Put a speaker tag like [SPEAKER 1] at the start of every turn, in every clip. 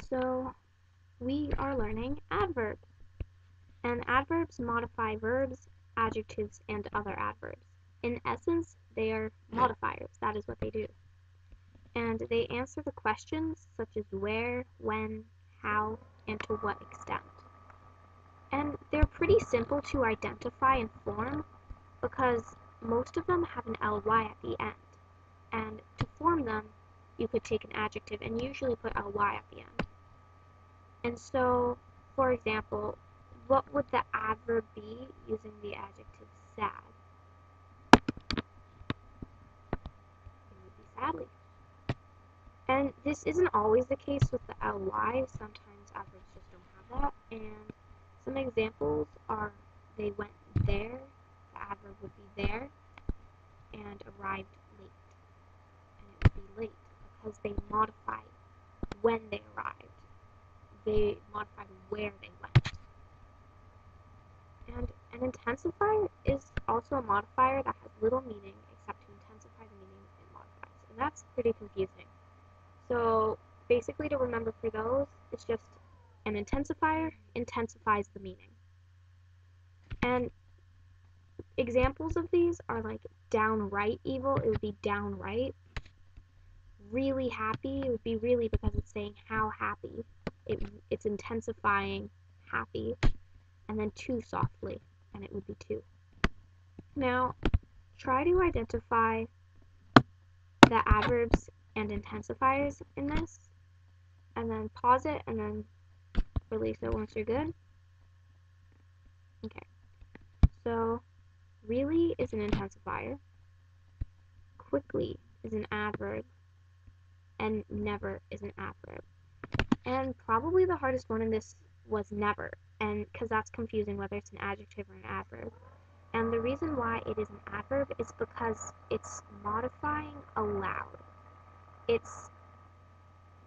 [SPEAKER 1] So we are learning adverbs. And adverbs modify verbs, adjectives, and other adverbs. In essence, they are modifiers. That is what they do. And they answer the questions such as where, when, how, and to what extent. And they're pretty simple to identify and form because most of them have an ly at the end. And to form them, you could take an adjective and usually put ly at the end. And so, for example, what would the adverb be using the adjective sad? It would be sadly. And this isn't always the case with the ly. Sometimes adverbs just don't have that. And some examples are they went there, the adverb would be there, and arrived late. And it would be late because they modified when they arrived. They modified where they went. And an intensifier is also a modifier that has little meaning except to intensify the meaning it modifies. And that's pretty confusing. So basically to remember for those, it's just an intensifier intensifies the meaning. And examples of these are like downright evil, it would be downright. Really happy, it would be really because it's saying how happy. It's intensifying happy. And then too softly, and it would be too. Now, try to identify the adverbs and intensifiers in this, and then pause it, and then release it once you're good. Okay, so really is an intensifier, quickly is an adverb, and never is an adverb. And probably the hardest one in this was never, and because that's confusing whether it's an adjective or an adverb. And the reason why it is an adverb is because it's modifying aloud. It's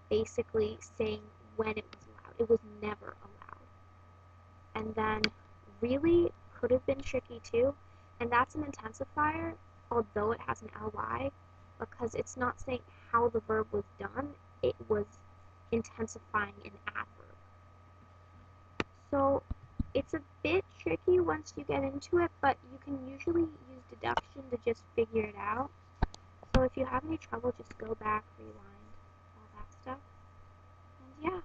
[SPEAKER 1] basically saying when it was allowed. It was never allowed. And then really could have been tricky too. And that's an intensifier, although it has an ly, because it's not saying how the verb was done. It was intensifying an adverb. So it's a bit tricky once you get into it, but you can usually use deduction to just figure it out. So if you have any trouble, just go back, rewind, all that stuff. And yeah.